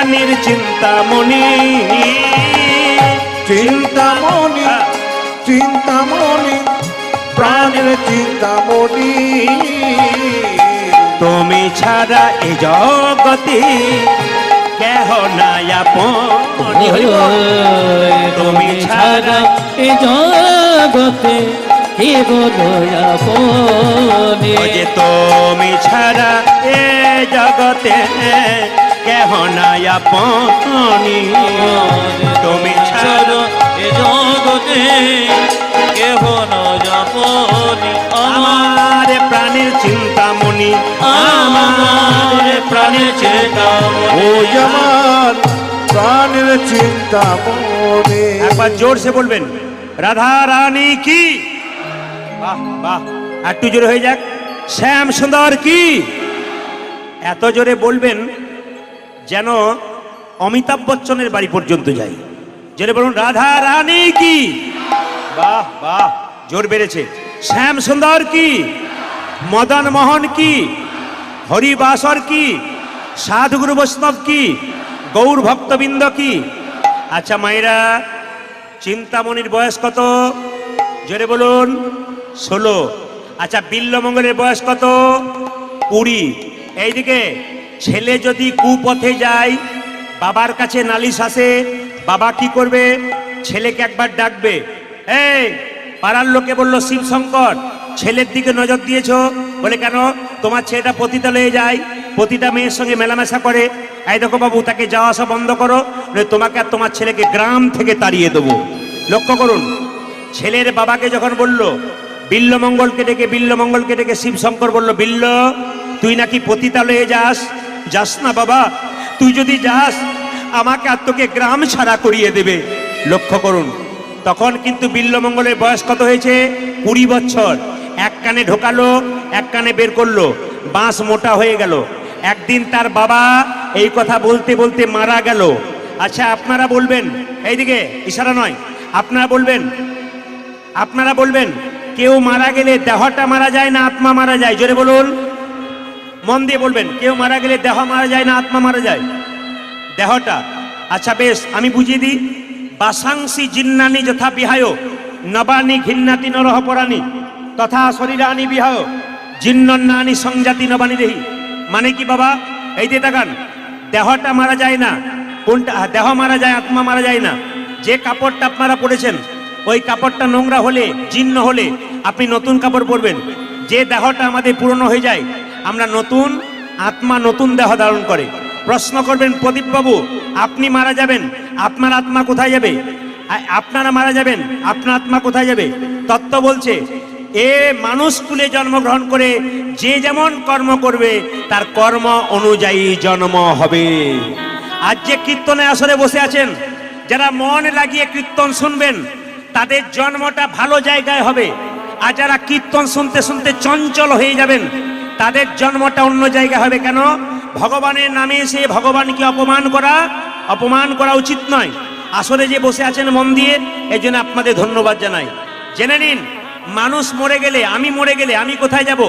প্রাণীর চিন্তামণি, চিন্তামণি, চিন্তামণি, প্রাণের চিন্তামণি। তুমি ছাড়া এ জগতে কেহ নাই আপন, তুমি ছাড়া এ জগতে কে বলো আপনি। ও যে তুমি ছাড়া এ জগতে কেহ নাই আপনি, তুমি ছাড়া এ জগতে কেহ নয় আপনি। আমার প্রাণের চিন্তামণি, আমার প্রাণের চিন্তামণি। ওই আমার প্রাণের চিন্তামণি। একবার জোরসে বলবেন রাধা রানী কি। বাহ বাহ, একটু জোরে হয়ে যাক। শ্যাম সুন্দর কি। এত জোরে বলবেন যেন অমিতাভ বচ্চনের বাড়ি পর্যন্ত যাই। জোরে বলুন রাধা রানী কি। বাহ বাহ, জোর বেড়েছে। শ্যাম সুন্দর কি, মদন মোহন কি, হরিবাসর কি, সাধুগুরু বৈষ্ণব কি, গৌর ভক্তবৃন্দ কি। আচ্ছা মায়েরা, চিন্তামণির বয়স কত? জোরে বলুন 16। আচ্ছা বিল্লমঙ্গলের বয়স কত? 20। এইদিকে ছেলে যদি কুপথে যায়, বাবার কাছে নালিশ আসে, বাবা কি করবে? ছেলেকে একবার ডাকবে, এই পাড়ার লোকে বললো শিবশঙ্কর ছেলের দিকে নজর দিয়েছো। বলে কেন? তোমার ছেলেটা পতিতালয়ে যায়, প্রতিটা মেয়ের সঙ্গে মেলামেশা করে। এই দেখো বাবু, তাকে যাওয়া আসা বন্ধ করো, তোমাকে আর তোমার ছেলেকে গ্রাম থেকে তাড়িয়ে দেবো। লক্ষ্য করুন, ছেলের বাবাকে যখন বলল বিল্লমঙ্গলকে ডেকে শিবশঙ্কর বলল, বিল্ল তুই নাকি পতিতালয়ে যাস। যাস না বাবা, তুই যদি যাস আমাকে আর তোকে গ্রাম ছাড়া করিয়ে দেবে। লক্ষ্য করুন, তখন কিন্তু বিল্লমঙ্গলের বয়স কত হয়েছে? 20 বছর। এক কানে ঢোকালো, এক কানে বের করলো, বাঁশ মোটা হয়ে গেল। একদিন তার বাবা এই কথা বলতে বলতে মারা গেল। আচ্ছা আপনারা বলবেন, এইদিকে ইশারা নয়, আপনারা বলবেন কেউ মারা গেলে দেহটা মারা যায় না আত্মা মারা যায়? জোরে বলুন, মন দিয়ে বলবেন। কেউ মারা গেলে দেহ মারা যায় না আত্মা মারা যায়? দেহটা। আচ্ছা বেশ, আমি বুঝিয়ে দিই। বাসাংসি জিন্নানি যথা বিহায় নবানি ঘিন্নাতি নরহ পরাণী তথা শরীরানি বিহায় জিন্নন্নানি সংজাতি নবানি দেহি। মানে কি বাবা? এই দিয়ে তাকান, দেহটা মারা যায় না। কোনটা? দেহ মারা যায়, আত্মা মারা যায় না। যে কাপড়টা আপনারা পরেছেন, ওই কাপড়টা নোংরা হলে, জীর্ণ হলে আপনি নতুন কাপড় পরবেন। যে দেহটা আমাদের পুরনো হয়ে যায়, আমরা নতুন, আত্মা নতুন দেহ ধারণ করে। প্রশ্ন করবেন, প্রদীপ বাবু আপনি মারা যাবেন, আপনার আত্মা কোথায় যাবে? আপনারা মারা যাবেন, আপনার আত্মা কোথায় যাবে? তত্ত্ব বলছে এ মানুষ কুলে জন্মগ্রহণ করে যে যেমন কর্ম করবে তার কর্ম অনুযায়ী জন্ম হবে। আজ যে কীর্তনে আসরে বসে আছেন, যারা মন লাগিয়ে কীর্তন শুনবেন তাদের জন্মটা ভালো জায়গায় হবে। আর যারা কীর্তন শুনতে শুনতে চঞ্চল হয়ে যাবেন তাদের জন্মটা অন্য জায়গায় হবে। কেন? ভগবানের নামে এসে ভগবানকে অপমান করা উচিত নয়। আসলে যে বসে আছেন মন দিয়ে, এই জন্য আপনাদের ধন্যবাদ জানাই। জেনে নিন, মানুষ মরে গেলে, আমি মরে গেলে আমি কোথায় যাব?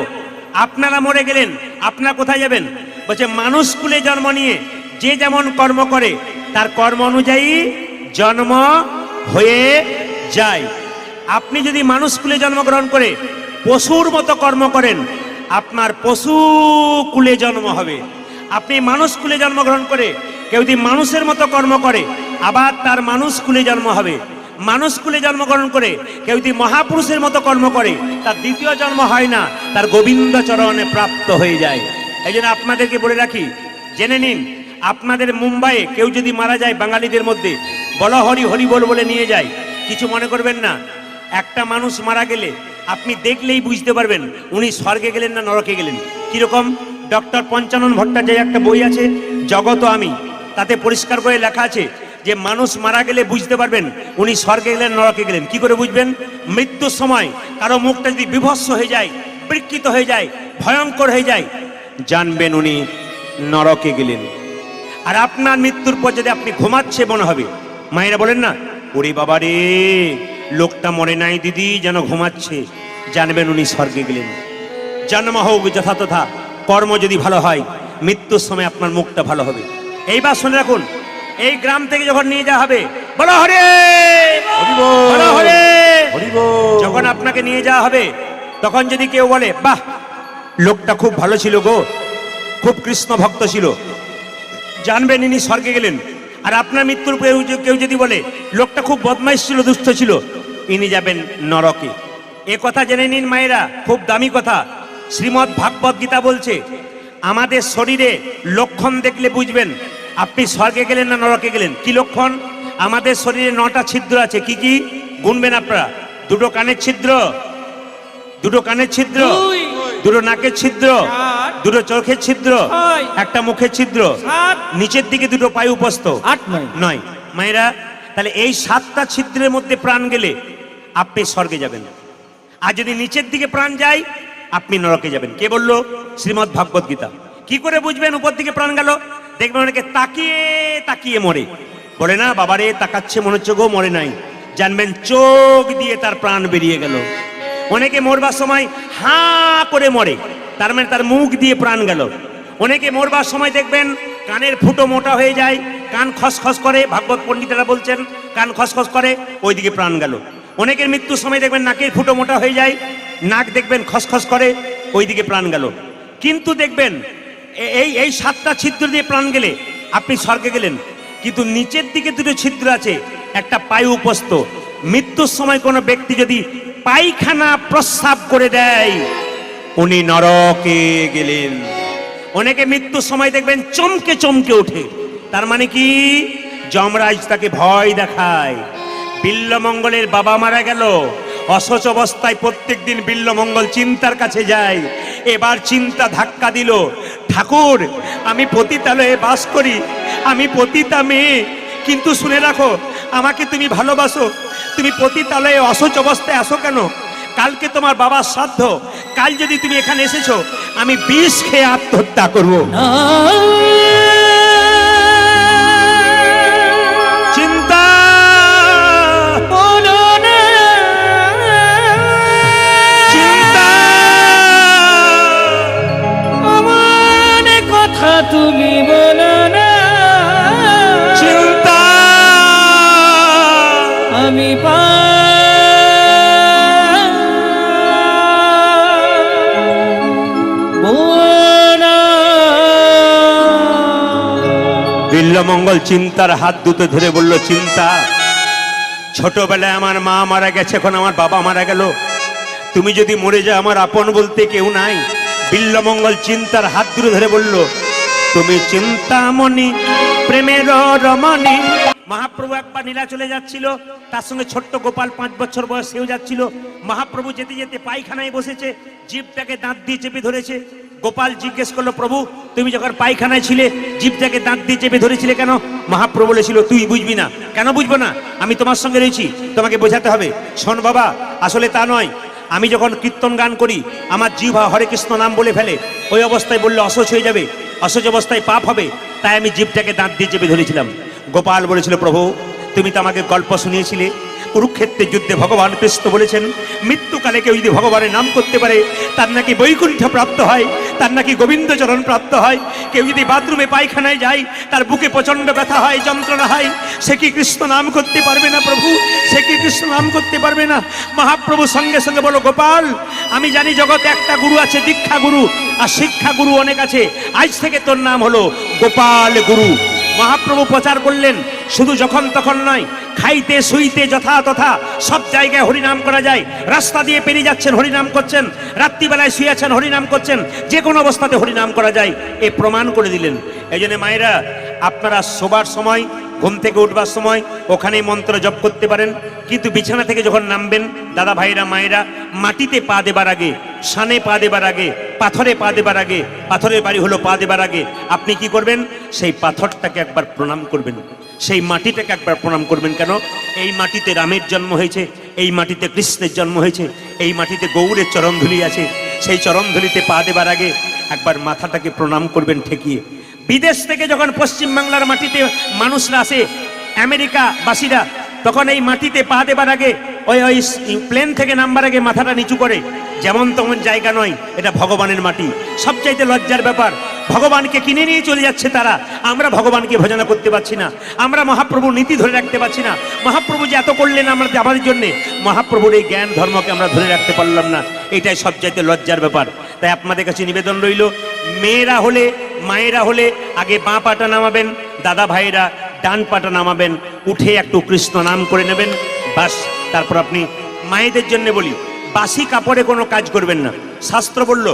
আপনারা মরে গেলেন আপনারা কোথায় যাবেন? বলছে মানুষ কুলে জন্ম নিয়ে যে যেমন কর্ম করে তার কর্ম অনুযায়ী জন্ম হয়ে যায়। আপনি যদি মানুষ কুলে জন্মগ্রহণ করে পশুর মতো কর্ম করেন, আপনার পশু কুলে জন্ম হবে। আপনি মানুষ কুলে জন্মগ্রহণ করে কেউ যদি মানুষের মতো কর্ম করে, আবার তার মানুষ কুলে জন্ম হবে। মানুষ কুলে জন্মগ্রহণ করে কেউ যদি মহাপুরুষের মতো কর্ম করে, তার দ্বিতীয় জন্ম হয় না, তার গোবিন্দ চরণে প্রাপ্ত হয়ে যায়। এই জন্য আপনাদেরকে বলে রাখি, জেনে নিন, আপনাদের মুম্বাইয়ে কেউ যদি মারা যায় বাঙালিদের মধ্যে, বলো হরি হরি বল বলে নিয়ে যায়, কিছু মনে করবেন না। একটা মানুষ মারা গেলে আপনি দেখলেই বুঝতে পারবেন উনি স্বর্গে গেলেন না নরকে গেলেন। কিরকম? ডক্টর পঞ্চানন ভট্টাচার্যের একটা বই আছে জগত আমি, তাতে পরিষ্কার করে লেখা আছে যে মানুষ মারা গেলে বুঝতে পারবেন উনি স্বর্গে গেলেন নরকে গেলেন। কি করে বুঝবেন? মৃত্যুর সময় কারো মুখটা যদি বিভৎস হয়ে যায়, বিকৃত হয়ে যায়, ভয়ঙ্কর হয়ে যায়, জানবেন উনি নরকে গেলেন। আর আপনার মৃত্যুর পর যদি আপনি ঘুমাচ্ছে মনে হবে, মায়েরা বলেন না, ওরে বাবা রে লোকটা মরে নাই দিদি, যেন ঘুমাচ্ছে, জানবেন উনি স্বর্গে গেলেন। জন্ম হোক যথাতথা, কর্ম যদি ভালো হয় মৃত্যুর সময় আপনার মুখটা ভালো হবে। এইবার শুনে রাখুন, এই গ্রাম থেকে যখন নিয়ে যাওয়া হবে, বলো হরে, হরি বল, বলো হরে, হরি বল। যখন আপনাকে নিয়ে যাওয়া হবে, তখন যদি কেউ বলে বাহ লোকটা খুব ভালো ছিল গো, খুব কৃষ্ণ ভক্ত ছিল, জানবেন ইনি স্বর্গে গেলেন। আর আপনার মৃত্যুর পরে কেউ যদি বলে লোকটা খুব বদমাইশ ছিল, দুষ্ট ছিল, ইনি যাবেন নরকে। এ কথা জেনে নিন মায়েরা, খুব দামি কথা। শ্রীমদ্ ভাগবত গীতা বলছে আমাদের শরীরে লক্ষণ দেখলে বুঝবেন আপনি স্বর্গে গেলেন না নরকে গেলেন। কি লক্ষণ? আমাদের শরীরে 9টা ছিদ্র আছে। কি কি গুনবেন আপনারা? দুটো কানের ছিদ্র, দুটো কানের ছিদ্র, দুই, দুটো নাকের ছিদ্র, চার, দুটো চোখের ছিদ্র, ছয়, একটা মুখের ছিদ্র, সাত, নিচের দিকে দুটো পায়ু উপস্থ, 8, 9। 9। মায়েরা, তাহলে এই 7টা ছিদ্রের মধ্যে প্রাণ গেলে আপনি স্বর্গে যাবেন, আর যদি নিচের দিকে প্রাণ যায় আপনি নরকে যাবেন। কে বললো? শ্রীমদ্ ভাগবত গীতা। কি করে বুঝবেন উপর দিকে প্রাণ গেল? দেখবেন অনেকে তাকিয়ে তাকিয়ে মরে, বলে না বাবারে তাকাচ্ছে মনে হচ্ছে গো, মরে নাই, জানবেন চোখ দিয়ে তার প্রাণ বেরিয়ে গেল। অনেকে মরবার সময় হাঁ করে মরে, তার মানে তার মুখ দিয়ে প্রাণ গেল। অনেকে মরবার সময় দেখবেন কানের ফুটো মোটা হয়ে যায়, কান খসখস করে, ভাগবত পণ্ডিতেরা বলছেন কান খসখস করে, ওইদিকে প্রাণ গেল। অনেকের মৃত্যুর সময় দেখবেন নাকের ফুটো মোটা হয়ে যায়, নাক দেখবেন খসখস করে, ওইদিকে প্রাণ গেল। কিন্তু দেখবেন এই 7টা ছিদ্র দিয়ে প্রাণ গেলে আপনি স্বর্গে গেলেন। কিন্তু নিচের দিকে দুটো ছিদ্র আছে, একটা পায়ু উপস্থ। মৃত্যুর সময় কোনো ব্যক্তি যদি পায়খানা প্রস্রাব করে দেয় উনি নরকে গেলেন। অনেকে মৃত্যুর সময় দেখবেন চমকে চমকে ওঠে, তার মানে কি যমরাজ তাকে ভয় দেখায়। বিল্লমঙ্গলের বাবা মারা গেল, অসচ অবস্থায় প্রত্যেকদিন বিল্লমঙ্গল চিন্তার কাছে যায়। এবার চিন্তা ধাক্কা দিল, ঠাকুর আমি পতিতালয়ে বাস করি, আমি পতিতা মেয়ে, কিন্তু শুনে রাখো আমাকে তুমি ভালোবাসো, তুমি পতিতালয়ে অসচ অবস্থায় আসো কেন? কালকে তোমার বাবার শ্রাদ্ধ, কাল যদি তুমি এখানে এসেছো আমি বিষ খেয়ে আত্মহত্যা করব। চিন্তা চিন্তা আমার কথা তুমি বলো না, চিন্তা আমি বিল্লমঙ্গল চিন্তার হাত দুটো ধরে বলল, চিন্তা ছোটবেলায় আমার মা মারা গেছে, এখন আমার বাবা মারা গেল, তুমি যদি মরে যাও আমার আপন বলতে কেউ নাই। বিল্লমঙ্গল চিন্তার হাত দুটো ধরে বলল, তুমি চিন্তামণি প্রেমের রমণী। মহাপ্রভু একবার নীলা চলে যাচ্ছিল, তার সঙ্গে ছোট্ট গোপাল 5 বছর বয়স, সেও যাচ্ছিল। মহাপ্রভু যেতে যেতে পায়খানায় বসেছে, জিভটাকে দাঁত দিয়ে চেপে ধরেছে। গোপাল জিজ্ঞেস করলো, প্রভু তুমি যখন পায়খানায় ছিলে জিভটাকে দাঁত দিয়ে চেপে ধরেছিলে কেন? মহাপ্রভু বলেছিল, তুই বুঝবি না। কেন বুঝবো না? আমি তোমার সঙ্গে রয়েছি, তোমাকে বোঝাতে হবে। শোন বাবা, আসলে তা নয়, আমি যখন কীর্তন গান করি আমার জিহ্বা হরে কৃষ্ণ নাম বলে ফেলে, ওই অবস্থায় বললে অসহ্য হয়ে যাবে, অসহ্য অবস্থায় পাপ হবে, তাই আমি জিভটাকে দাঁত দিয়ে চেপে ধরেছিলাম। গোপাল বলেছিল, প্রভু তুমি তো আমাকে গল্প শুনিয়েছিলে, কুরুক্ষেত্রের যুদ্ধে ভগবান কৃষ্ণ বলেছেন মৃত্যুকালে কেউ যদি ভগবানের নাম করতে পারে তার নাকি বৈকুণ্ঠ প্রাপ্ত হয়, তার নাকি গোবিন্দচরণ প্রাপ্ত হয়। কেউ যদি বাথরুমে পায়খানায় যায় তার বুকে প্রচণ্ড ব্যথা হয়, যন্ত্রণা হয়, সে কি কৃষ্ণ নাম করতে পারবে না প্রভু? সে কি কৃষ্ণ নাম করতে পারবে না? মহাপ্রভু সঙ্গে সঙ্গে বলো, গোপাল আমি জানি জগতে একটা গুরু আছে দীক্ষা গুরু, আর শিক্ষা গুরু অনেক আছে, আজ থেকে তোর নাম হলো গোপাল গুরু। মহাপ্রভু প্রচার করলেন, শুধু যখন তখন নয়, খাইতে শুইতে যথা তথা সব জায়গায় হরিনাম করা যায়। রাস্তা দিয়ে পেরিয়ে যাচ্ছেন হরিনাম করছেন, রাত্রিবেলায় শুয়েছেন হরিনাম করছেন, যে কোনো অবস্থাতে হরিনাম করা যায়, এ প্রমাণ করে দিলেন। এই জন্য মায়েরা, আপনারা শোবার সময়, ঘুম থেকে উঠবার সময় ওখানেই মন্ত্র জপ করতে পারেন, কিন্তু বিছানা থেকে যখন নামবেন দাদা ভাইরা মায়েরা, মাটিতে পা দেবার আগে, সানে পা দেবার আগে, পাথরে পা দেবার আগে, পাথরের বাড়ি হলো পা দেবার আগে, আপনি কি করবেন? সেই পাথরটাকে একবার প্রণাম করবেন, সেই মাটিটাকে একবার প্রণাম করবেন। কেন? এই মাটিতে রামের জন্ম হয়েছে, এই মাটিতে কৃষ্ণের জন্ম হয়েছে, এই মাটিতে গৌরের চরণধুলি আছে, সেই চরণধুলিতে পা দেবার আগে একবার মাথাটাকে প্রণাম করবেন ঠেকিয়ে। বিদেশ থেকে যখন পশ্চিমবাংলার মাটিতে মানুষরা আসে, আমেরিকা বাসীরা, তখন এই মাটিতে পা দেবার আগে ওই প্লেন থেকে নামবার আগে মাথাটা নিচু করে, যেমন তেমন জায়গা নয়, এটা ভগবানের মাটি। সবচাইতে লজ্জার ব্যাপার, ভগবানকে কিনে নিয়ে চলে যাচ্ছে তারা। আমরা ভগবানকে ভজনা করতে পারছি না, আমরা মহাপ্রভুর নীতি ধরে রাখতে পারছি না। মহাপ্রভু যে এত করলেন আমাদের জন্য, মহাপ্রভুর এই জ্ঞান ধর্মকে আমরা ধরে রাখতে পারলাম না। এটাই সবচাইতে লজ্জার ব্যাপার। তাই আপনাদের কাছে নিবেদন রইল, মেয়েরা হলে, মায়েরা হলে আগে বাঁ পাটা নামাবেন, দাদা ভাইরা ডান পাটা নামাবেন, উঠে একটু কৃষ্ণ নাম করে নেবেন, বাস। তারপর আপনি মায়েদের জন্য বলি, বাসি কাপড়ে কোনো কাজ করবেন না। শাস্ত্র বলল,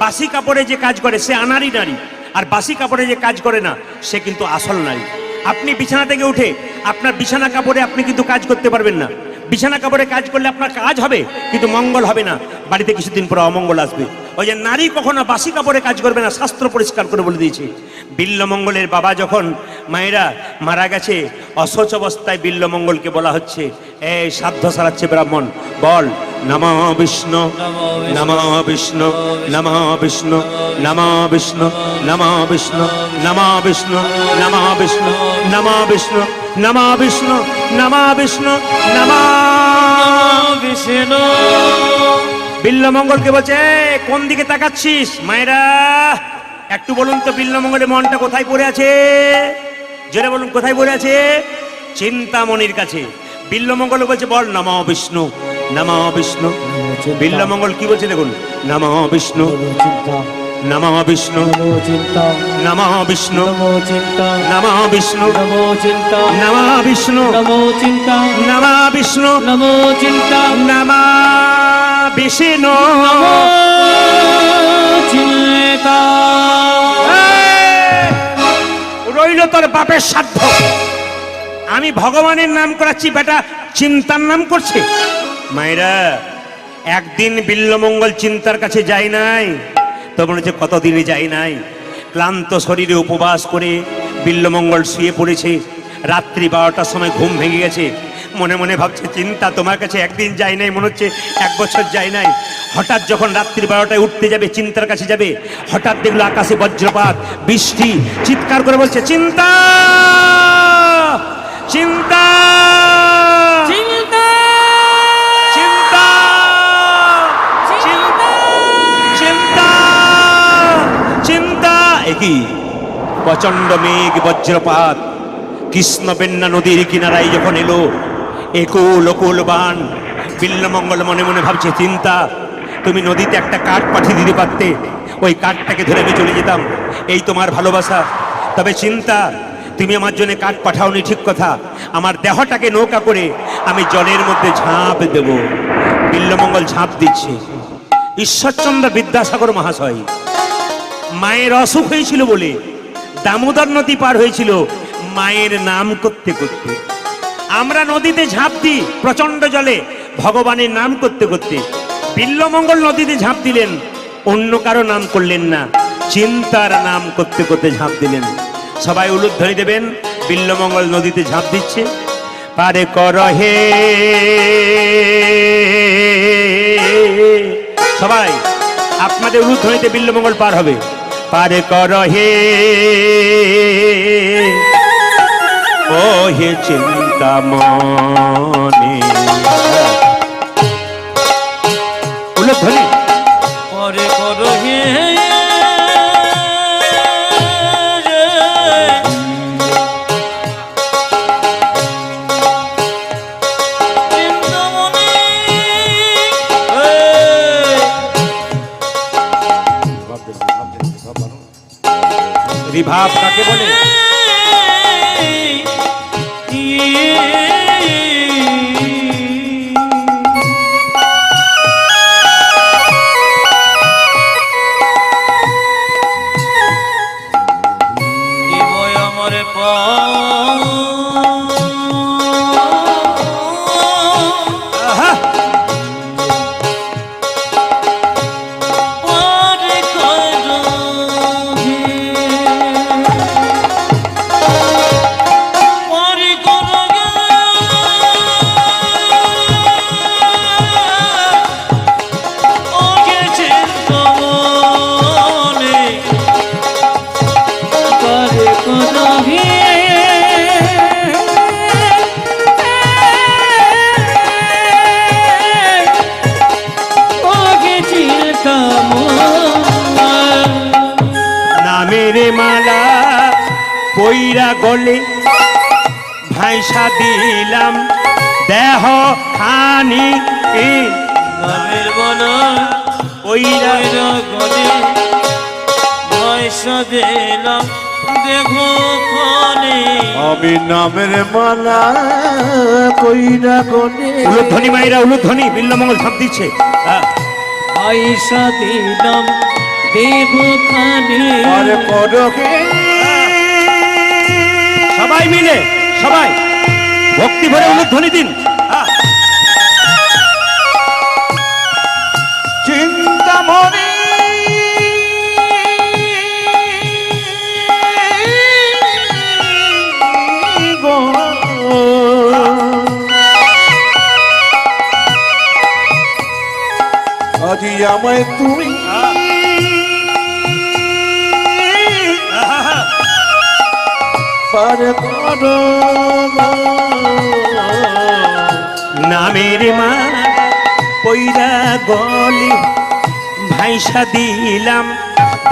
বাসি কাপড়ে যে কাজ করে সে আনারি নারী, আর বাসি কাপড়ে যে কাজ করে না সে কিন্তু আসল নারী। আপনি বিছানা থেকে উঠে আপনার বিছানা কাপড়ে আপনি কিন্তু কাজ করতে পারবেন না। বিছানা কাপড়ে কাজ করলে আপনার কাজ হবে কিন্তু মঙ্গল হবে না, বাড়িতে কিছুদিন পরে অমঙ্গল আসবে। ওই যে নারী কখনো বাসি কাপড়ে কাজ করবে না, শাস্ত্র পরিষ্কার করে বলে দিয়েছে। বিল্লমঙ্গলের বাবা যখন মায়েরা মারা গেছে, অসচ অবস্থায় বিল্লমঙ্গলকে বলা হচ্ছে, এই সাধ্য সারাচ্ছে ব্রাহ্মণ, বল নমঃ বিষ্ণু নমঃ বিষ্ণু নমঃ বিষ্ণু নমঃ বিষ্ণু নমঃ বিষ্ণু নমঃ বিষ্ণু নমঃ বিষ্ণু নমঃ বিষ্ণু নমঃ বিষ্ণু নমঃ বিষ্ণু নমঃ বিষ্ণু। বিল্লমঙ্গলকে বলছে, "এই, কোন দিকে তাকাচ্ছিস?" মায়েরা একটু বলুন তো, বিল্লমঙ্গলের মনটা কোথায় পড়ে আছে? জোরে বলুন, কোথায় পড়ে আছে? চিন্তামণির কাছে। বিল্লমঙ্গল বলছে, বল নমঃ বিষ্ণু নমঃ বিষ্ণু। বিল্লমঙ্গল কি বলছে দেখুন, নমঃ বিষ্ণু নমঃ বিষ্ণু নমঃ বিষ্ণু নমঃ বিষ্ণু নমঃ বিষ্ণু নমঃ বিষ্ণু নমঃ বিষ্ণু। রইল তোর বাপের সাধ্য। আমি ভগবানের নাম করাচ্ছি, বেটা চিন্তার নাম করছে। মায়েরা, একদিন বিল্লমঙ্গল চিন্তার কাছে যায় নাই তো মনে হচ্ছে কতদিনই যায় নাই। ক্লান্ত শরীরে উপবাস করে বিল্লমঙ্গল শুয়ে পড়েছে। রাত্রি 12টার সময় ঘুম ভেঙে গেছে। মনে মনে ভাবছে, চিন্তা তোমার কাছে একদিন যায় নাই, মনে হচ্ছে 1 বছর যায় নাই। হঠাৎ যখন রাত্রি 12টায় উঠতে যাবে, চিন্তার কাছে যাবে, হঠাৎ দেখলো আকাশে বজ্রপাত, বৃষ্টি। চিৎকার করে বলছে, চিন্তা চিন্তা চিন্তা চিন্তা চিন্তা চিন্তা চিন্তা। একই প্রচন্ড মেঘ, বজ্রপাত। কৃষ্ণ বেন্না নদীর কিনারায় যখন এলো, একুল অকুল বান। বিল্লমঙ্গল মনে মনে ভাবছে, চিন্তা তুমি নদীতে একটা কাঠ পাঠিয়ে দিতে পারতে, ওই কাঠটাকে ধরে আমি চলে যেতাম। এই তোমার ভালোবাসা। তবে চিন্তা, তুমি আমার জন্য কাঠ পাঠাওনি ঠিক কথা, আমার দেহটাকে নৌকা করে আমি জলের মধ্যে ঝাঁপ দেব। বিল্লমঙ্গল ঝাঁপ দিচ্ছে। ঈশ্বরচন্দ্র বিদ্যাসাগর মহাশয় মায়ের অসুখ হয়েছিল বলে দামোদর নদী পার হয়েছিল মায়ের নাম করতে করতে। আমরা নদীতে ঝাঁপ দিই প্রচন্ড জলে ভগবানের নাম করতে করতে। বিল্লমঙ্গল নদীতে ঝাঁপ দিলেন, অন্য কারো নাম করলেন না, চিন্তার নাম করতে করতে ঝাঁপ দিলেন। সবাই উলুধ্বনি দেবেন। বিল্লমঙ্গল নদীতে ঝাঁপ দিচ্ছে। পারে কর হে, সবাই আপনাদের উলুধ্বনিতে বিল্লমঙ্গল পার হবে। পারে কর হে, ও হে চিন্তা মনে। উলুধ্বনি পরে করো হে রিভাব কাকে বলে? পইরা গলে ভাইসা দিলাম দেহ খানি নামের মালা পইরা পয়রা গলে পয়সা দিলাম দেখো খানে আমি নামের মালা কইরা গনে উলুধ্বনি মায়েরা উলুধ্বনি বিল্লমঙ্গল ঝাঁপ দিচ্ছে পয়সা দিলাম দেখো খানে আরে পরকে সবাই মিলে সবাই ভক্তি ভরে উলুধ্বনি দিন চিন্তামণি গো আজি আমায় তুমি পার করো নামের মা পইরা গলে ভাইসা দিলাম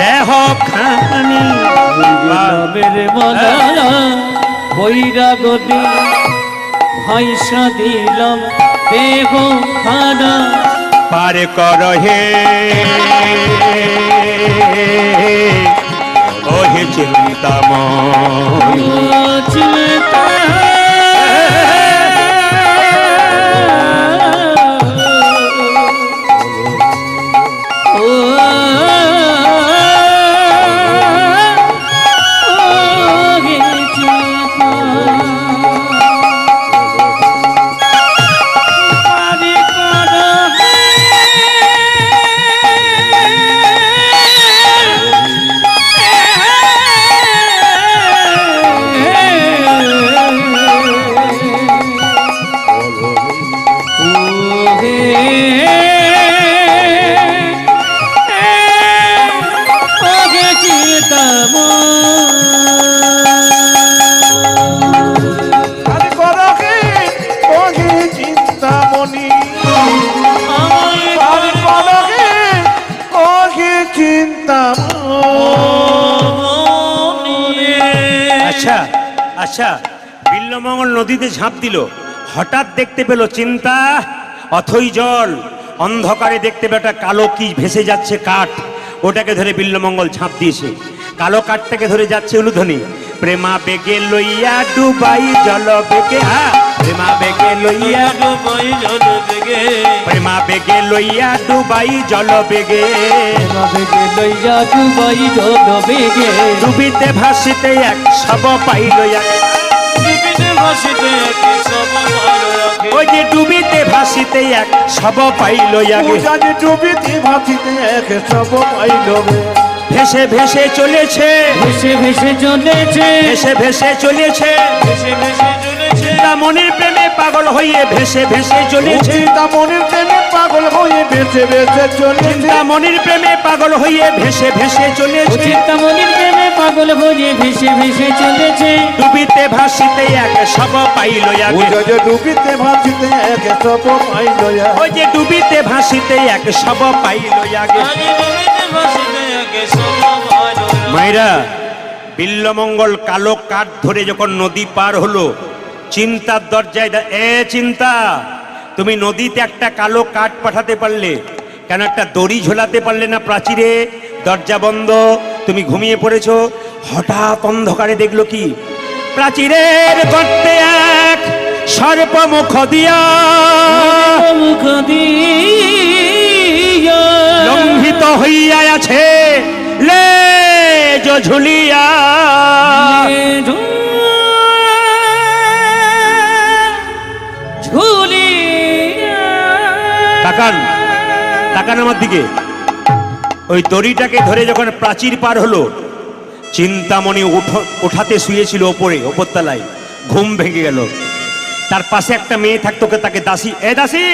দেহ খানি নামের মালা পয়রা গলে পয়সা দিলাম দেখো খানা পার কর হে ওহে চিন্তাময় চিন্তা আচ্ছা আচ্ছা বিল্লমঙ্গল নদীতে ঝাঁপ দিল হঠাৎ দেখতে পেল চিন্তা অথই জল অন্ধকারে দেখতে পেল একটা কালো কি ভেসে যাচ্ছে কাঠ ওটাকে ধরে বিল্লমঙ্গল ঝাঁপ দিয়েছে কালো কাঠটাকে ধরে যাচ্ছে উলুধ্বনি প্রেমা বেগে লইয়া ডুবাই জল বেগে প্রেমা বেগে লইয়া ডুবাই জল বেগে প্রেমা বেগে লইয়া ডুবাই জল বেগে বেগে লইয়া ডুবাই জল বেগে ডুবিতে ভাসিতে এক সব পাইল এক ডুবিতে ভাসিতে এক সব পাইল ওই যে ডুবিতে ভাসিতে এক সব পাইল আগে জানি ডুবিতে ভাসিতে এক সব পাইল ভেসে ভেসে চলেছে ভেসে ভেসে চলেছে ভেসে ভেসে চলেছে ভেসে ভেসে চলেছে মনের প্রেমে পাগল হয়ে ভেসে ভেসে চলেছে মনের প্রেমে পাগল হয়ে ভেসে ভেসে চলেছে মনের প্রেমে পাগল হয়ে ভেসে ভেসে চলেছে চিন্তামণির প্রেমে পাগল হয়ে ভেসে ভেসে চলেছে ডুবিতে ভাসিতে এক সব পাইল আগে যে ডুবিতে ভাসিতে এক সব পাইল ওই যে ডুবিতে ভাসিতে এক সব পাইল আগে ডুবিতে ভাসিতে এক সব পাইল মায়েরা বিল্লমঙ্গল কালো কাঠ ধরে যখন নদী পার হলো চিন্তার দরজায় চিন্তা তুমি নদীতে একটা কালো কাঠ পাঠাতে পারলে কেন একটা দড়ি ঝোলাতে পারলে না প্রাচীরে দরজা বন্ধ তুমি ঘুমিয়ে পড়েছো হঠাৎ অন্ধকারে দেখলো কি প্রাচীরের গর্তে এক সর্প মুখ দিয়া মুখ দিয়া লঙ্ঘিত হইয়া আছে লে ঝুলিয়া তাকান তাকান আমার দিকে ওই দড়িটাকে ধরে যখন প্রাচীর পার হলো চিন্তামণি উঠাতে শুয়েছিল ওপরে ওপরতলায় ঘুম ভেঙে গেল তার পাশে একটা মেয়ে থাকতো তাকে দাসী দাসী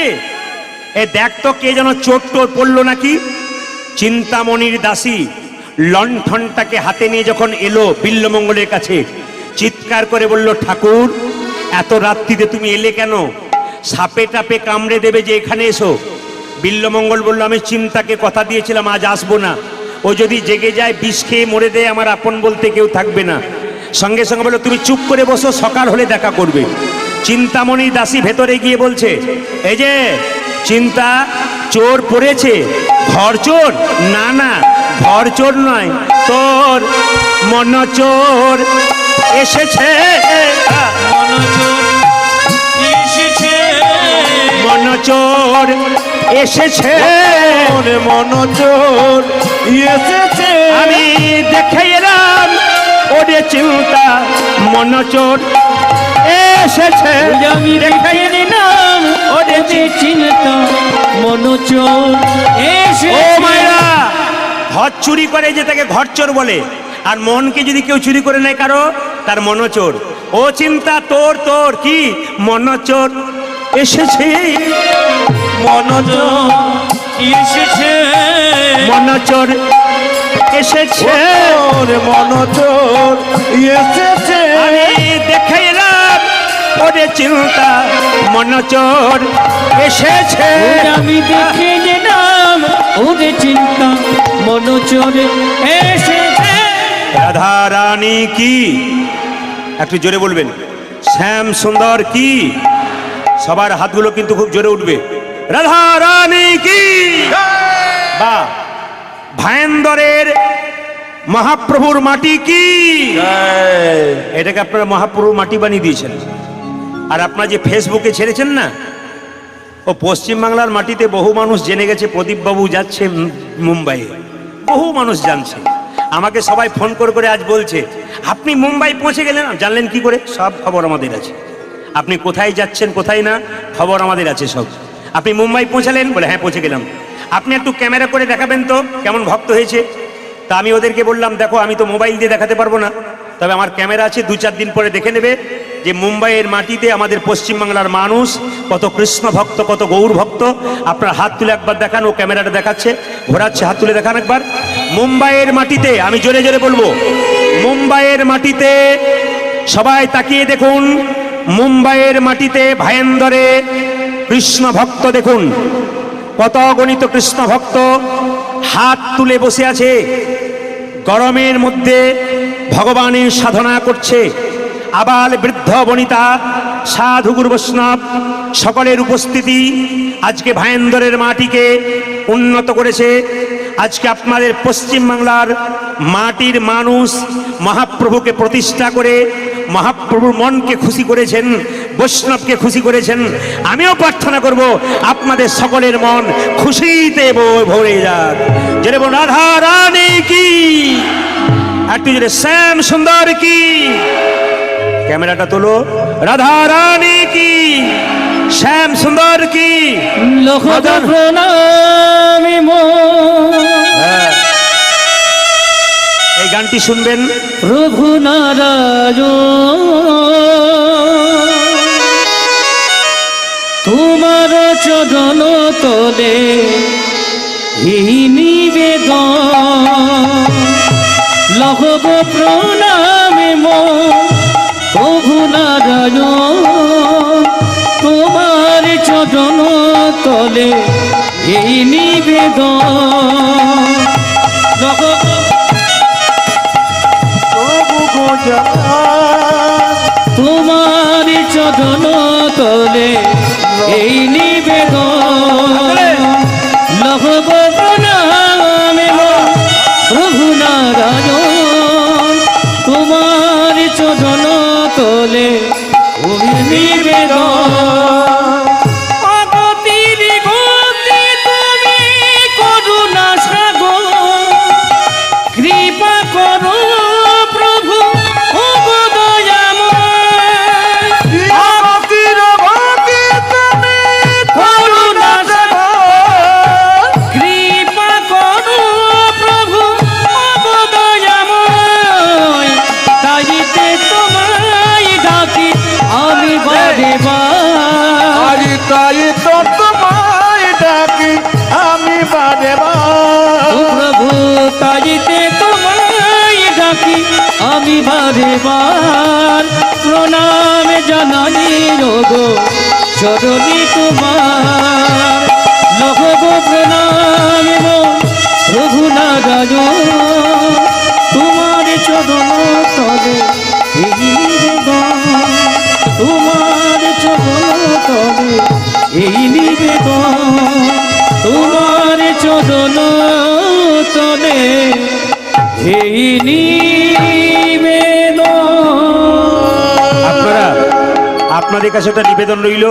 এ দেখ তো কে যেন চোট টোট পড়লো নাকি চিন্তামণির দাসী লণ্ঠনটাকে হাতে নিয়ে যখন এলো বিল্লমঙ্গলের কাছে চিৎকার করে বলল ঠাকুর এত রাত্রিতে তুমি এলে কেন সাপে টাপে কামড়ে দেবে যে এখানে এসো বিল্লমঙ্গল বলল আমি চিন্তাকে কথা দিয়েছিলাম আজ আসবো না ও যদি জেগে যায় বিষ খেয়ে মরে দেয় আমার আপন বলতে কেউ থাকবে না সঙ্গে সঙ্গে বললো তুমি চুপ করে বসো, সকাল হলে দেখা করবে। চিন্তামণি দাসী ভেতরে গিয়ে বলছে, এই যে চিন্তা, চোর পড়েছে। ঘর চোর? না না, ঘর চোর নয়, তোর মন চোর এসেছে। মন চোর এসেছে, মন চোর এসেছে। আমি দেখে এলাম ওরে চিন্তা, মন চোর এসেছে। আমি দেখে নিলাম ওরে চিন্তা, মন চোর এসেছে। ও মায়েরা, ঘর চুরি করে যে তাকে ঘর চোর বলে, আর মনকে যদি কেউ চুরি করে নেয় কারো, তার মন চোর। ও চিন্তা, তোর তোর কি মন চোর এসেছে। মন চোর এসেছে, মন চোর এসেছে, মন চোর এসেছে। আমি দেখে এলাম ওরে চিন্তা, মন চোর এসেছে। আমি দেখে নিলাম ওরে চিন্তা, মন চোর এসেছে। রাধা রানী কি, একটু জোরে বলবেন। শ্যাম সুন্দর কি, সবার হাতগুলো কিন্তু খুব জোরে উঠবে। রাধা রানী কি, বা ভায়েন্দরের মহাপ্রভুর মাটি কি। এটাকে আপনারা মহাপ্রভুর মাটি বানিয়ে দিয়েছেন। আর আপনারা যে ফেসবুকে ছেড়েছেন না, ও পশ্চিমবাংলার মাটিতে বহু মানুষ জেনে গেছে প্রদীপবাবু যাচ্ছে মুম্বাইয়ে, বহু মানুষ জানছে। আমাকে সবাই ফোন করে করে আজ বলছে, আপনি মুম্বাই পৌঁছে গেলেন, জানলেন কি করে? সব খবর আমাদের আছে। আপনি কোথায় যাচ্ছেন কোথায় না, খবর আমাদের আছে সব। আপনি মুম্বাই পৌঁছালেন? বলে হ্যাঁ পৌঁছে গেলাম। আপনি একটু ক্যামেরা করে দেখাবেন তো কেমন ভক্ত হয়েছে। তা আমি ওদেরকে বললাম, দেখো আমি তো মোবাইল দিয়ে দেখাতে পারবো না, তবে আমার ক্যামেরা আছে, 2-4 দিন পরে দেখে নেবে যে মুম্বাইয়ের মাটিতে আমাদের পশ্চিমবাংলার মানুষ কত কৃষ্ণ ভক্ত, কত গৌর ভক্ত। আপনার হাত তুলে একবার দেখান, ও ক্যামেরাটা দেখাচ্ছে, ঘোরাচ্ছে, হাত তুলে দেখান একবার। মুম্বাইয়ের মাটিতে, আমি জোরে জোরে বলবো, মুম্বাইয়ের মাটিতে সবাই তাকিয়ে দেখুন, মুম্বাইয়ের মাটিতে ভায়েন্দরে কৃষ্ণ ভক্ত দেখুন, কত অগণিত কৃষ্ণ ভক্ত হাত তুলে বসে আছে, গরমের মধ্যে ভগবানের সাধনা করছে। আবাল বৃদ্ধ বনিতা সাধু গুরু বৈষ্ণব সকলের উপস্থিতি আজকে ভায়েন্দরের মাটিকে উন্নত করেছে। আজকে আপনাদের পশ্চিমবাংলার মাটির মানুষ মহাপ্রভুকে প্রতিষ্ঠা করে মহাপ্রভুর মনকে খুশি করেছেন, বৈষ্ণবকে খুশি করেছেন। আমিও প্রার্থনা করব আপনাদের সকলের মন খুশিতে ভরে যাক। জোরে বলুন রাধা রানী কি, একটু জোরে শ্যাম সুন্দর কি। ক্যামেরাটা তোলো। রাধা রানী কি, শ্যাম সুন্দর কি। লক্ষ প্রণামী হ্যাঁ, এই গানটি শুনবেন। প্রভু নারায়ণ, তোমার চরণ তলে এই নিবেদন। লক্ষ প্রণামী প্রভু নারায়ণ, তোমার চরণ তলে এই নিবেদন। তোমার চরণ তলে এই নিবেদন। লক্ষ প্রণামী প্রভু নারায়ণ, তোমার চরণ তলে ওই নিবেদন। তাই তো তোমায় ডাকি আমি বারে বার। প্রভু তাইতে তোমায় ডাকি আমি বারে বার। প্রণাম জানাই গো চরণে তোমার। লক্ষ প্রণাম প্রভু নারায়ণ, তোমার চরণ তলে এই নিবেদন তোমার চরণ তলে, এই নিবেদন। আপনাদের কাছে একটা নিবেদন রইল,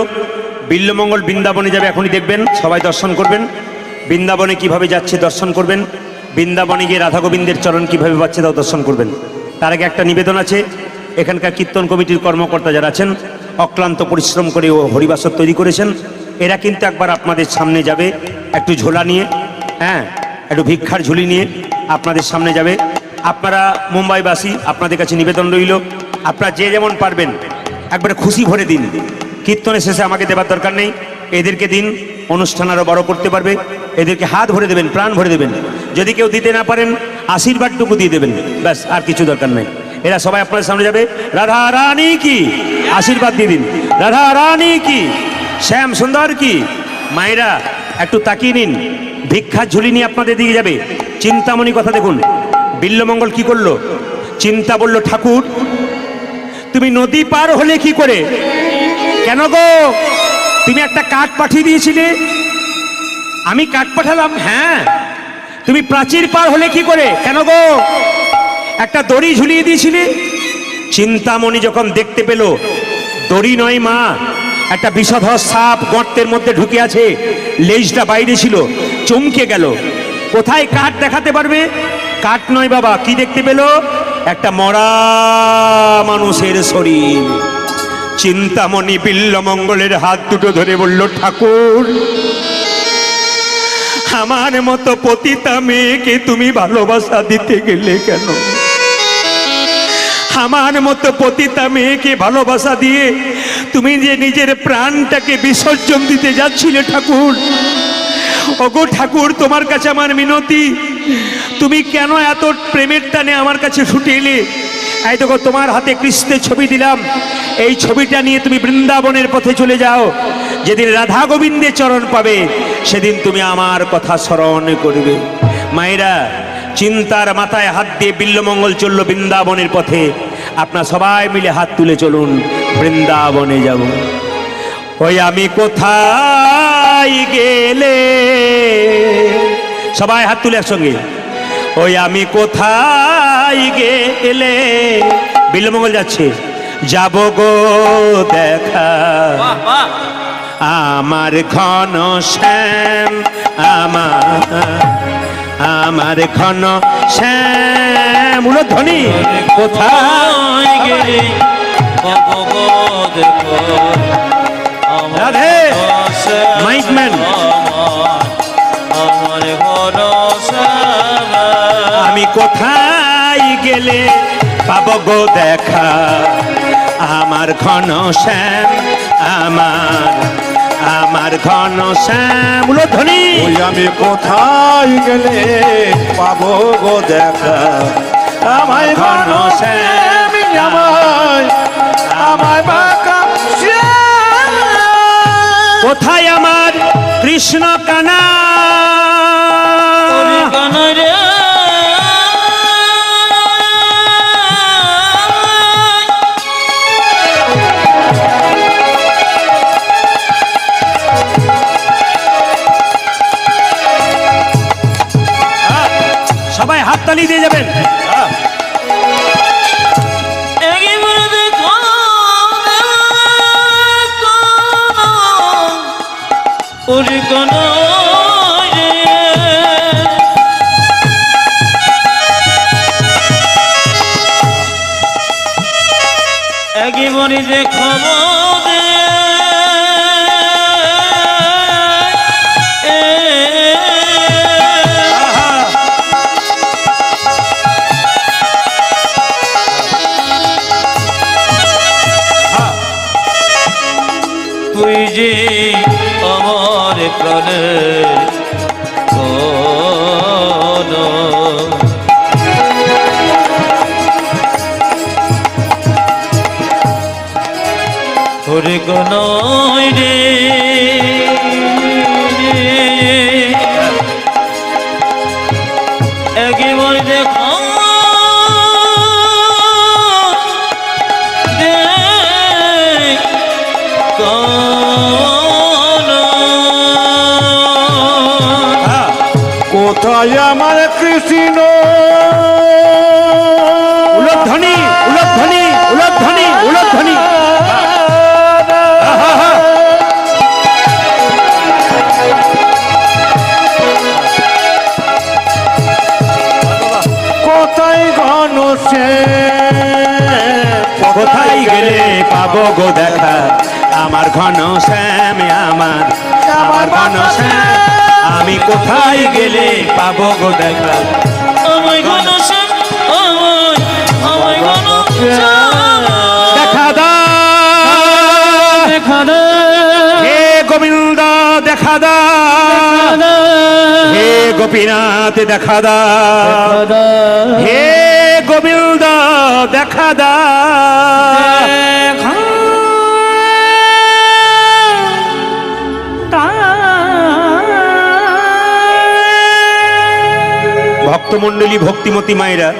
বিল্লমঙ্গল বৃন্দাবনে যাবে, এখনই দেখবেন, সবাই দর্শন করবেন। বৃন্দাবনে কিভাবে যাচ্ছে দর্শন করবেন, বৃন্দাবনে গিয়ে রাধা গোবিন্দের চরণ কিভাবে পাচ্ছে তাও দর্শন করবেন। তার আগে একটা নিবেদন আছে, এখানকার কীর্তন কমিটির কর্মকর্তা যারা আছেন অক্লান্ত পরিশ্রম করে ও হরিবাসর তৈরি করেছেন, এরা কিন্তু একবার আপনাদের সামনে যাবে একটু ঝোলা নিয়ে, হ্যাঁ একটু ভিক্ষার ঝুলি নিয়ে আপনাদের সামনে যাবে। আপনারা মুম্বাইবাসী, আপনাদের কাছে নিবেদন রইল, আপনারা যে যেমন পারবেন একবারে খুশি ভরে দিন। কীর্তনের শেষে আমাকে দেবার দরকার নেই, এদেরকে দিন, অনুষ্ঠান আরও বড় করতে পারবে। এদেরকে হাত ভরে দেবেন, প্রাণ ভরে দেবেন। যদি কেউ দিতে না পারেন আশীর্বাদটুকু দিয়ে দেবেন, ব্যাস, আর কিছু দরকার নেই। এরা সবাই আপনাদের সামনে যাবে, রাধা রানী কি, আশীর্বাদ দিয়ে দিন, রাধা রানী কি, শ্যাম সুন্দর কি। মায়েরা একটু তাকিয়ে নিন, ভিক্ষার ঝুলি নিয়ে আপনাদের দিকে যাবে। চিন্তামণি কথা দেখুন, বিল্লমঙ্গল কি করলো, চিন্তা বলল, ঠাকুর তুমি নদী পার হলে কি করে? কেন গো, তুমি একটা কাঠ পাঠিয়ে দিয়েছিলে? আমি কাঠ পাঠালাম, হ্যাঁ। তুমি প্রাচীর পার হলে কি করে? কেন গো, একটা দড়ি ঝুলিয়ে দিয়েছিলে। চিন্তামণি যখন দেখতে পেল দড়ি নয় মা, একটা বিষধর সাপ গর্তের মধ্যে ঢুকে আছে, লেজটা বাইরে ছিল, চমকে গেল। কোথায় কাঠ দেখাতে পারবে? কাঠ নয় বাবা, কি দেখতে পেল? একটা মরা মানুষের শরীর। চিন্তামণি বিল্লমঙ্গলের হাত দুটো ধরে বলল, ঠাকুর আমার মতো পতিতা মেয়েকে তুমি ভালোবাসা দিতে গেলে কেন? আমার মতো পতিতা মেয়েকে ভালোবাসা দিয়ে তুমি যে নিজের প্রাণটাকে বিসর্জন দিতে যাচ্ছিলে ঠাকুর। ওগো ঠাকুর, তোমার কাছে আমার মিনতি, তুমি কেন এত প্রেমের টানে আমার কাছে ছুটে এলে? এই দেখো তোমার হাতে কৃষ্ণের ছবি দিলাম, এই ছবিটা নিয়ে তুমি বৃন্দাবনের পথে চলে যাও। যেদিন রাধা গোবিন্দের চরণ পাবে সেদিন তুমি আমার কথা স্মরণ করবে। মায়েরা, চিন্তার মাথায় হাত দিয়ে বিল্লমঙ্গল চলল বৃন্দাবনের পথে। আপনারা সবাই মিলে হাত তুলে চলুন, বৃন্দাবনে যাব। ওই আমি কোথায় গেলে, সবাই হাত তুলে একসঙ্গে, ওই আমি কোথায় গেলে, বিল্লমঙ্গল যাচ্ছে, যাব গো দেখা আমার ঘন শ্যাম, আমার ঘন শ্যাম ধ্বনি। কোথায় গেলে রাধে, মাইকম্যান, আমি কোথায় গেলে পাব গো দেখা আমার ঘন শ্যাম, আমার ঘন শ্যাম ধ্বনি। ওই আমি কোথায় গেলে পাবো গো দেখা আমায় ঘন শ্যাম, আমায় বাঁকা শ্যাম। কোথায় আমার কৃষ্ণ কানা? সবাই হাততালি দিয়ে যাবেন। একেবারে যে খবর তুই যে আমার প্রাণে তোরে গনয় রে, একেবারে দেখো কোথায় আমার কৃষ্ণ উলধ্বনি উলধ্বনি উলধ্বনি উলধ্বনি। কোথায় ঘন সে কোথায় গেলে পাবো গো দেখা আমার ঘন শ্যাম আমার আমার ঘন শ্যাম আমি কোথায় গেলে পাবো গো দেখা আমায় ঘনশ্যাম আমায় আমায় ঘনশ্যাম দেখা দা দেখা দে হে গোবিন্দ দেখা দা হে গোপীনাথ দেখা দা হে গোবিন্দ দেখা দা ভক্তমণ্ডলী ভক্তিমতী মায়েরা,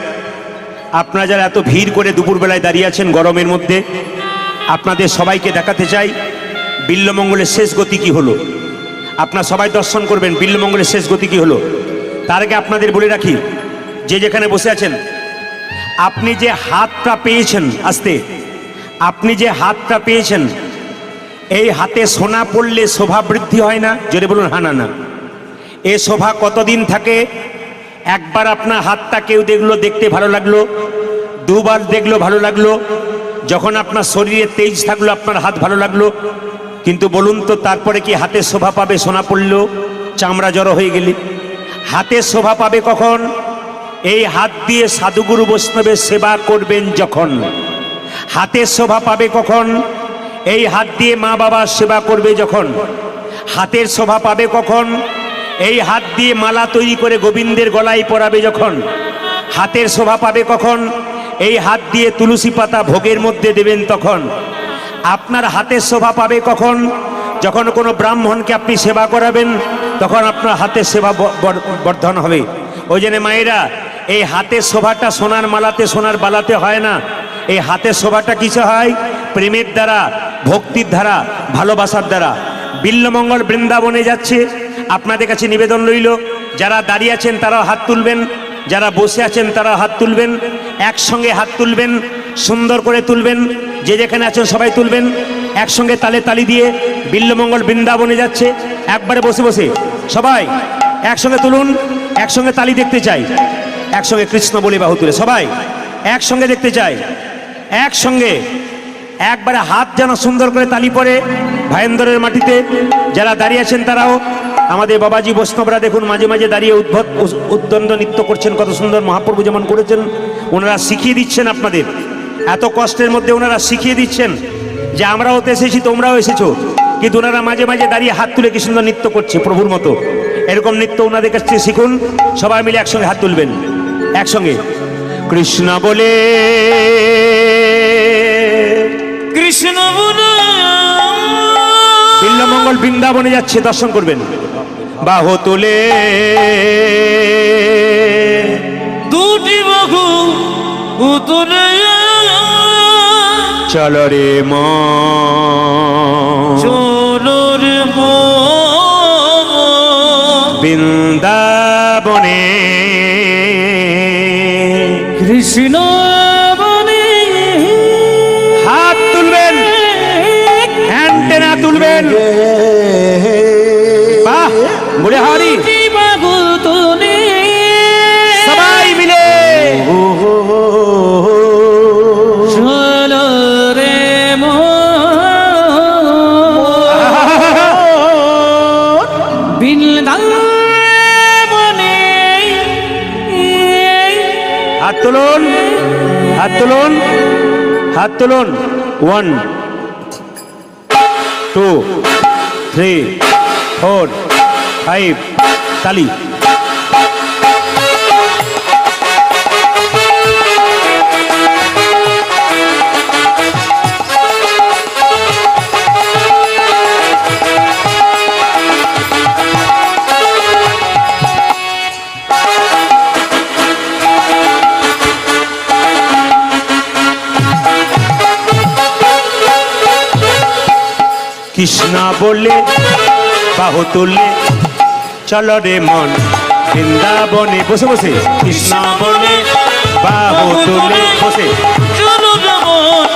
আপনারা যারা এত ভিড় করে দুপুরবেলায় দাঁড়িয়ে আছেন গরমের মধ্যে, আপনাদের সবাইকে দেখাতে চাই বিল্বমঙ্গলের শেষ গতি কি হলো। আপনারা সবাই দর্শন করবেন বিল্বমঙ্গলের শেষ গতি কি হলো। তার আগে আপনাদের বলে রাখি, যে যেখানে বসে আছেন, আপনি যে হাতটা পেয়েছেন, আস্তে, আপনি যে হাতটা পেয়েছেন, এই হাতে সোনা পড়লে শোভা বৃদ্ধি হয় না? জোরে বলুন হ্যাঁ না না। এ শোভা কতদিন থাকে? একবার আপনার হাতটা কেউ দেখলো, দেখতে ভালো লাগলো, দুবার দেখলো ভালো লাগলো, যখন আপনার শরীরে তেজ থাকলো আপনার হাত ভালো লাগলো, কিন্তু বলুন তো তারপরে কি হাতের শোভা পাবে সোনা পড়লেও চামড়া জড়ো হয়ে গেলে? হাতের শোভা পাবে কখন? এই হাত দিয়ে সাধুগুরু বৈষ্ণবের সেবা করবেন যখন। হাতের শোভা পাবে কখন? এই হাত দিয়ে মা বাবার সেবা করবে যখন। হাতের শোভা পাবে কখন? এই হাত দিয়ে মালা তৈরি করে গোবিন্দের গলায় পরাবে যখন। হাতের শোভা পাবে কখন? এই হাত দিয়ে তুলসী পাতা ভোগের মধ্যে দেবেন তখন। আপনার হাতের শোভা পাবে কখন? যখন কোনো ব্রাহ্মণকে আপনি সেবা করাবেন, তখন আপনার হাতের সেবা বর্ধন হবে। ওই জন্য মায়েরা, এই হাতের শোভাটা সোনার মালাতে সোনার বালাতে হয় না। এই হাতের শোভাটা কিসে হয়? প্রেমের দ্বারা, ভক্তির দ্বারা, ভালোবাসার দ্বারা। বিল্বমঙ্গল বৃন্দাবনে যাচ্ছে, আপনাদের কাছে নিবেদন রইল, যারা দাঁড়িয়ে আছেন তারাও হাত তুলবেন, যারা বসে আছেন তারাও হাত তুলবেন, একসঙ্গে হাত তুলবেন, সুন্দর করে তুলবেন, যে যেখানে আছেন সবাই তুলবেন, একসঙ্গে তালে তালি দিয়ে। বিল্বমঙ্গল বৃন্দাবনে যাচ্ছে, একবারে বসে বসে সবাই একসঙ্গে তুলুন, একসঙ্গে তালি দেখতে চাই, একসঙ্গে কৃষ্ণ বলে বাহু তুলে সবাই একসঙ্গে দেখতে চাই, একসঙ্গে একবারে হাত যেন সুন্দর করে তালি পড়ে ভাইন্দরের মাটিতে। যারা দাঁড়িয়ে আছেন তারাও, আমাদের বাবাজি বৈষ্ণবরা দেখুন মাঝে মাঝে দাঁড়িয়ে উদ্দণ্ড নৃত্য করছেন, কত সুন্দর মহাপ্রভু যেমন করেছেন। ওনারা শিখিয়ে দিচ্ছেন আপনাদের, এত কষ্টের মধ্যে ওনারা শিখিয়ে দিচ্ছেন যে আমরাও তো এসেছি, তোমরাও এসেছো, কিন্তু ওনারা মাঝে মাঝে দাঁড়িয়ে হাত তুলে কি সুন্দর নৃত্য করছে প্রভুর মতো। এরকম নৃত্য ওনাদের কাছ থেকে শিখুন, সবাই মিলে একসঙ্গে হাত তুলবেন, একসঙ্গে কৃষ্ণ বলে কৃষ্ণ বলে বিল্বমঙ্গল বৃন্দাবনে যাচ্ছে, দর্শন করবেন। বাহু তুলে দুটি বাহু উতলে চলো রে চলো রে বৃন্দাবনে কৃষ্ণ বনে হাত তুলবেন, অ্যান্টেনা তুলবেন। বাহ, বলে হারি বাহু তুলে সবাই মিলে চলো রে বৃন্দাবনে। হাত তুলুন, হাত তুলুন, হাত তুলুন। 1 2 3 4 5 তালি। কৃষ্ণ বলে বাহু তুলে চলো রে মন বৃন্দাবনে বসে বসে কৃষ্ণ বলে বাহু তুলে বসে চলো যেমন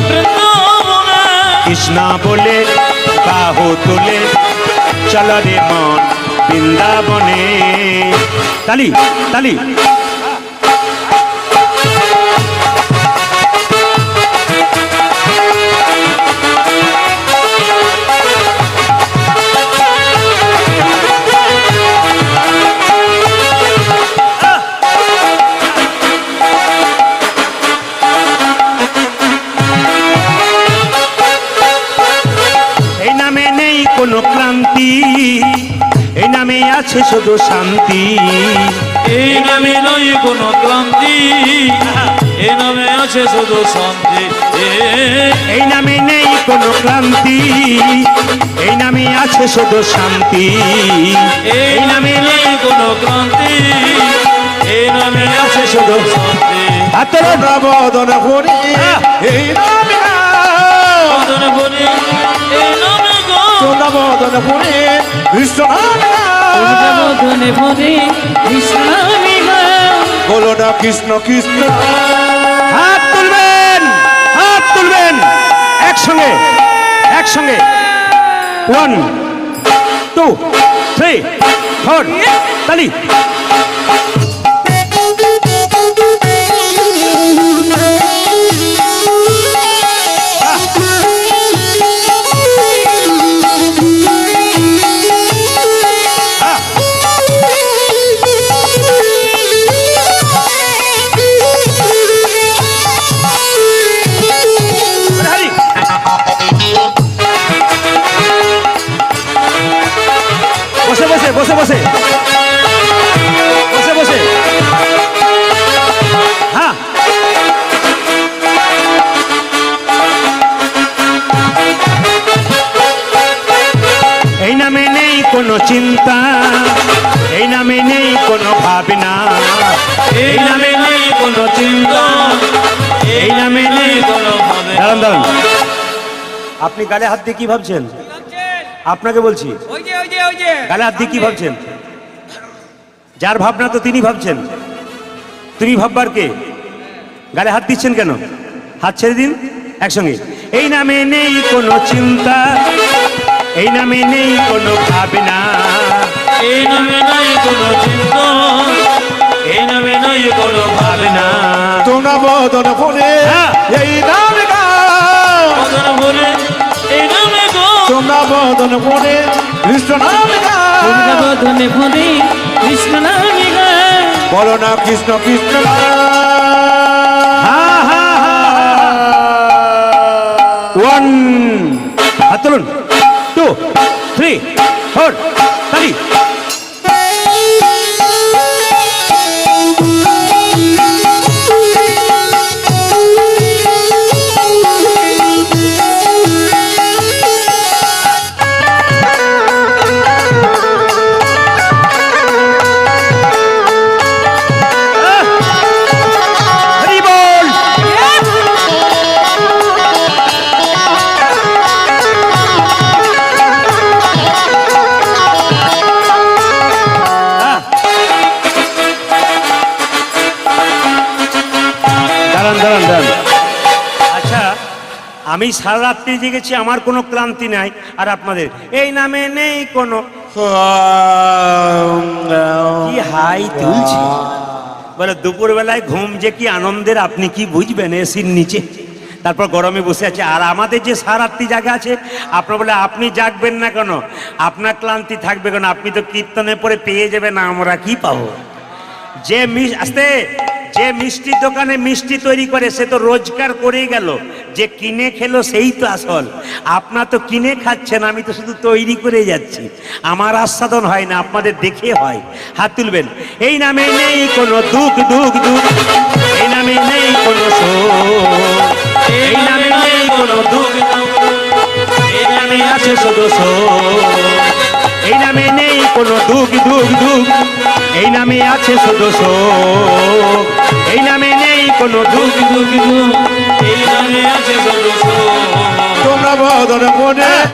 বৃন্দাবনে কৃষ্ণ বলে বাহু তুলে চল রে মন বৃন্দাবনে। তালি তালি। এই নামে নেই কোনো ক্লান্তি, এই নামে আছে শুধু শান্তি। এই নামে নয় কোনো ক্লান্তি, এই নামে আছে শুধু শান্তি। এই নামে নেই কোনো ক্লান্তি, এই নামে আছে শুধু শান্তি। এই নামে নেই কোনো ক্লান্তি, এই নামে আছে শুধু শান্তি। হাতের বদন হরি এই নামে বদন বলি এই নামে গো, চোনা বদন হরি কৃষ্ণ নামে বদনে ভরে কৃষ্ণ নামে গাও। বলো না কৃষ্ণ কৃষ্ণ। হাত তুলবেন, হাত তুলবেন একসঙ্গে একসঙ্গে। 1 2 3 4 তালি। তালি। বসে বসে বসে বসে বসে বসে। হ্যাঁ এই নামে নেই কোনো চিন্তা, এই নামে নেই কোনো ভাবনা। এই নামে নেই কোনো চিন্তা, এই নামে নেই কোনো ভাবনা। দাঁড়ান দাঁড়ান, আপনি গালে হাত দিয়ে কি ভাবছেন? আপনাকে বলছি, গালে হাত দিয়ে কি ভাবছেন? যার ভাবনা তো তিনি ভাবছেন, তুমি ভাববার কে? গালে হাত দিচ্ছেন কেন? হাত ছেড়ে দিন একসঙ্গে। এই নামে নেই কোনো চিন্তা, এই নামে নেই কোনো ভাবনা। এই নামে নাই কোনো চিন্তা, এই নামে নাই কোনো ভাবনা। চোনা বদন হরি হ্যাঁ। এই নামে বদন বলি এই নামে গো, চোনা বদন হরি কৃষ্ণ নামে বদনে ভরে কৃষ্ণ নামে গাও। বলো না কৃষ্ণ কৃষ্ণ। হ্যাঁ হ্যাঁ হ্যাঁ 1 হাত তুলুন, 2 3 4 তালি। হরি বল। দাঁড়ান দাঁড়ান দাঁড়ান। আচ্ছা, আমি সারা রাত্রি জেগেছি, আমার কোনো ক্লান্তি নাই, আর আপনাদের এই নামে নেই কোনো। কি হাই তুলছি বলে, দুপুর বেলায় ঘুম যে কি আনন্দের আপনি কি বুঝবেন এসির নিচে, তারপর গরমে বসে আছে। আর আমাদের যে সারা রাত্রি জায়গা আছে, আপনার বলে আপনি জাগবেন না কেন, আপনার ক্লান্তি থাকবে কেন? আপনি তো কীর্তনে পরে পেয়ে যাবেন, আমরা কি পাবো? যে আস্তে যে মিষ্টির দোকানে মিষ্টি তৈরি করে সে তো রোজগার করেই গেল, যে কিনে খেলো সেই তো আসল। আপনার তো কিনে খাচ্ছেন, আমি তো শুধু তৈরি করে যাচ্ছি, আমার আস্বাদন হয় না, আপনাদের দেখে হয়। হাত তুলবেন। এই নামে নেই কোনো দুঃখ দুঃখ দুঃখ, এই নামে নেই কোনো শোক, এই নামে নেই কোনো দুঃখ, এই নামে আছে শুধু শোক। এই নামে নেই কোনো দুঃখ দুঃখ দুঃখ, এই নামে আছে শুধু শোক। এই নামে নেই কোনো দুঃখ দুঃখ দুঃখ, এই নামে আছে শুধু সুখ। চোনা বদন হরি